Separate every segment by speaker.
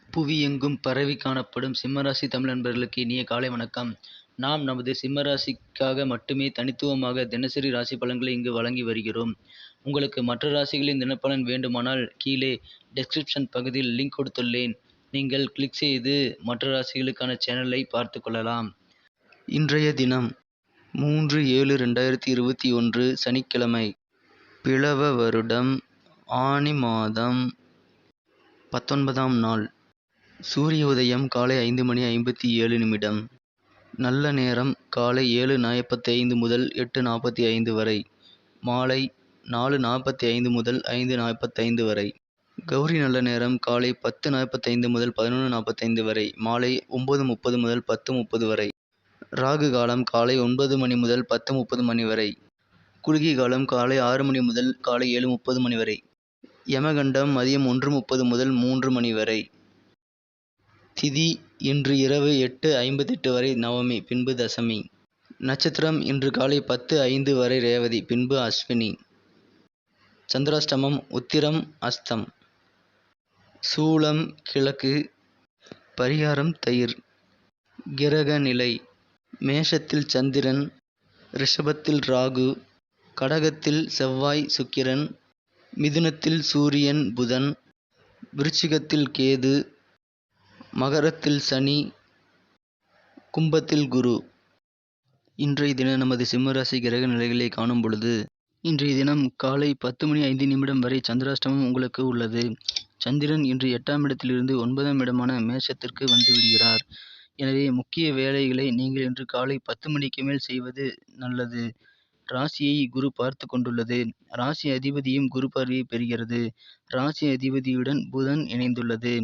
Speaker 1: புவியெங்கும் பரவி காணப்படும் சிம்மராசி தமிழ் நண்பர்களுக்கு இனிய காலை வணக்கம். நாம் நமது சிம்மராசிக்காக மட்டுமே தனித்துவமாக தினசரி ராசி பலன்களை இங்கு வழங்கி வருகிறோம். உங்களுக்கு மற்ற ராசிகளின் தினப்பலன் வேண்டுமானால் கீழே டெஸ்கிரிப்ஷன் பகுதியில் லிங்க் கொடுத்துள்ளேன். நீங்கள் கிளிக் செய்து மற்ற ராசிகளுக்கான சேனலை பார்த்து கொள்ளலாம். இன்றைய தினம் 3/7/2021 சனிக்கிழமை, பிளவ வருடம் ஆனி மாதம் 19ஆம் நாள். சூரிய உதயம் காலை 5:57. நல்ல நேரம் காலை 7:45 முதல் 8:45 வரை, மாலை 4:45 முதல் 5:45 வரை. கௌரி நல்ல நேரம் காலை 10:45 முதல் 11:45 வரை, மாலை 9:30 முதல் 10:30 வரை. ராகு காலம் காலை 9 மணி முதல் 10:30 மணி வரை. குளிகை காலம் காலை 6 மணி முதல் காலை 7:30 மணி வரை. யமகண்டம் மதியம் 1:30 முதல் 3 மணி வரை. திதி இன்று இரவு 8:58 வரை நவமி, பின்பு தசமி. நட்சத்திரம் இன்று காலை 10:05 வரை ரேவதி, பின்பு அஸ்வினி. சந்திராஷ்டமம் உத்திரம் அஸ்தம். சூலம் கிழக்கு. பரிகாரம் தயிர். கிரக நிலை: மேஷத்தில் சந்திரன், ரிஷபத்தில் ராகு, கடகத்தில் செவ்வாய் சுக்கிரன், மிதுனத்தில் சூரியன் புதன், விருச்சிகத்தில் கேது, மகரத்தில் சனி, கும்பத்தில் குரு. இன்றைய தினம் நமது சிம்மராசி கிரக நிலைகளை காணும் பொழுது, இன்றைய தினம் காலை 10:05 வரை சந்திராஷ்டமம் உங்களுக்கு உள்ளது. சந்திரன் இன்று 8ஆம் இடத்திலிருந்து 9ஆம் இடமான மேஷத்திற்கு வந்து விடுகிறார். எனவே முக்கிய வேலைகளை நீங்கள் இன்று காலை 10 மணிக்கு மேல் செய்வது நல்லது. ராசியை குரு பார்த்து கொண்டுள்ளது. ராசி அதிபதியும் குரு பார்வையை பெறுகிறது. ராசி அதிபதியுடன் புதன் இணைந்துள்ளது.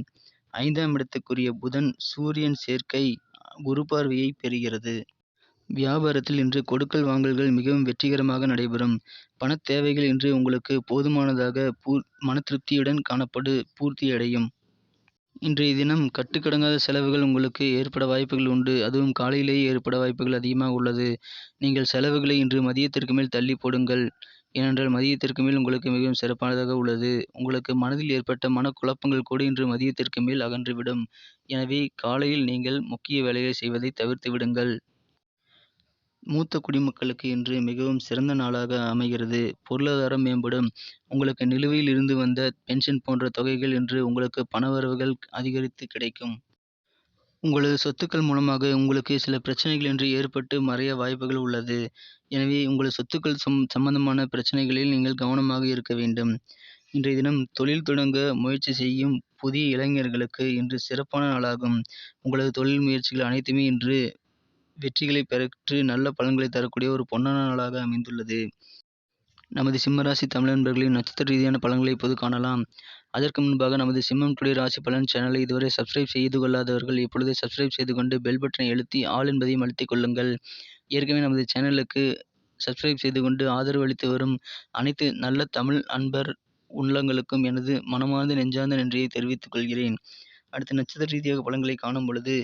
Speaker 1: 5ஆம் இடத்துக்குரிய புதன் சூரியன் சேர்க்கை குரு பார்வையை பெறுகிறது. வியாபாரத்தில் இன்று கொடுக்கல் வாங்கல்கள் மிகவும் வெற்றிகரமாக நடைபெறும். பணத் தேவைகள் இன்று உங்களுக்கு போதுமானதாக மன திருப்தியுடன் பூர்த்தியடையும். இன்றைய தினம் கட்டுக்கடங்காத செலவுகள் உங்களுக்கு ஏற்பட வாய்ப்புகள் உண்டு. அதுவும் காலையிலேயே ஏற்பட வாய்ப்புகள் அதிகமாக உள்ளது. நீங்கள் செலவுகளை இன்று மதியத்திற்கு மேல் தள்ளி போடுங்கள். ஏனென்றால் மதியத்திற்கு மேல் உங்களுக்கு மிகவும் சிறப்பானதாக உள்ளது. உங்களுக்கு மனதில் ஏற்பட்ட மனக்குழப்பங்கள் கூட இன்று மதியத்திற்கு மேல் அகன்றுவிடும். எனவே காலையில் நீங்கள் முக்கிய வேலைகளை செய்வதை தவிர்த்து விடுங்கள். மூத்த குடிமக்களுக்கு இன்று மிகவும் சிறந்த நாளாக அமைகிறது. பொருளாதாரம் மேம்படும். உங்களுக்கு நிலுவையில் இருந்து வந்த பென்ஷன் போன்ற தொகைகள் இன்று உங்களுக்கு பணவரவுகள் அதிகரித்து கிடைக்கும். உங்களது சொத்துக்கள் மூலமாக உங்களுக்கு சில பிரச்சனைகள் இன்று ஏற்பட்டு மறைய வாய்ப்புகள் உள்ளது. எனவே உங்களது சொத்துக்கள் சம்பந்தமான பிரச்சனைகளில் நீங்கள் கவனமாக இருக்க வேண்டும். இன்றைய தினம் தொழில் தொடங்க முயற்சி செய்யும் புதிய இளைஞர்களுக்கு இன்று சிறப்பான நாளாகும். உங்களது தொழில் முயற்சிகள் அனைத்துமே இன்று வெற்றிகளை பெற்று நல்ல பலன்களை தரக்கூடிய ஒரு பொன்னான நாளாக அமைந்துள்ளது. நமது சிம்மராசி தமிழ் நண்பர்களின் நட்சத்திர ரீதியான பலன்களை இப்போது காணலாம். அதற்கு முன்பாக நமது சிம்மம் டுடே ராசி பலன் சேனலை இதுவரை சப்ஸ்கிரைப் செய்து கொள்ளாதவர்கள் இப்பொழுதே சப்ஸ்கிரைப் செய்து கொண்டு பெல் பட்டனை அழுத்தி ஆல் என்பதையும் அழுத்திக் கொள்ளுங்கள். ஏற்கனவே நமது சேனலுக்கு சப்ஸ்கிரைப் செய்து கொண்டு ஆதரவு அளித்து வரும் அனைத்து நல்ல தமிழ் அன்பர் உள்ளங்களுக்கும் எனது மனமார்ந்த நெஞ்சார்ந்த நன்றியை தெரிவித்துக் கொள்கிறேன். அடுத்த நட்சத்திர ரீதியாக பலன்களை காணும் பொழுது,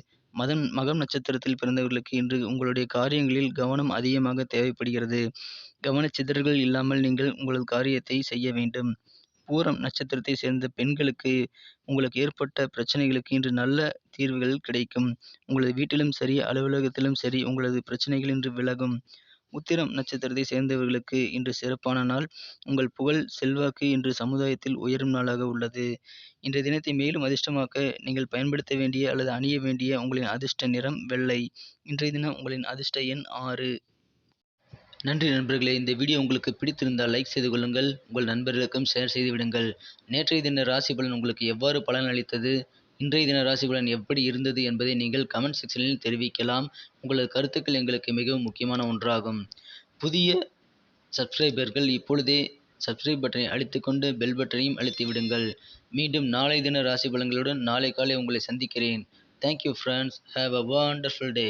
Speaker 1: மகம் நட்சத்திரத்தில் பிறந்தவர்களுக்கு இன்று உங்களுடைய காரியங்களில் கவனம் அதிகமாக தேவைப்படுகிறது. கவனச்சிதறல்கள் இல்லாமல் நீங்கள் உங்களது காரியத்தை செய்ய வேண்டும். பூரம் நட்சத்திரத்தை சேர்ந்த பெண்களுக்கு உங்களுக்கு ஏற்பட்ட பிரச்சனைகளுக்கு இன்று நல்ல தீர்வுகள் கிடைக்கும். உங்களது வீட்டிலும் சரி, அலுவலகத்திலும் சரி உங்களது பிரச்சனைகள் இன்று விலகும். உத்திரம் நட்சத்திரத்தை சேர்ந்தவர்களுக்கு இன்று சிறப்பான நாள். உங்கள் புகழ் செல்வாக்கு இன்று சமுதாயத்தில் உயரும் நாளாக உள்ளது. இன்றைய தினத்தை மேலும் அதிர்ஷ்டமாக்க நீங்கள் பயன்படுத்த வேண்டிய அல்லது அணிய வேண்டிய உங்களின் அதிர்ஷ்ட நிறம் வெள்ளை. இன்றைய தினம் உங்களின் அதிர்ஷ்ட எண் 6. நன்றி நண்பர்களே. இந்த வீடியோ உங்களுக்கு பிடித்திருந்தால் லைக் செய்து கொள்ளுங்கள். உங்கள் நண்பர்களுக்கும் ஷேர் செய்து விடுங்கள். நேற்றைய தின ராசி பலன் உங்களுக்கு எவ்வாறு பலன் அளித்தது, இன்றைய தின ராசி பலன் எப்படி இருந்தது என்பதை நீங்கள் கமெண்ட் செக்ஷனில் தெரிவிக்கலாம். உங்களது கருத்துக்கள் எங்களுக்கு மிகவும் முக்கியமான ஒன்றாகும். புதிய சப்ஸ்கிரைபர்கள் இப்பொழுதே சப்ஸ்கிரைப் பட்டனை அழுத்திக்கொண்டு பெல் பட்டனையும் அழுத்தி விடுங்கள். மீண்டும் நாளை தின ராசி பலன்களுடன் நாளை காலை உங்களை சந்திக்கிறேன். Thank you friends. Have a wonderful day.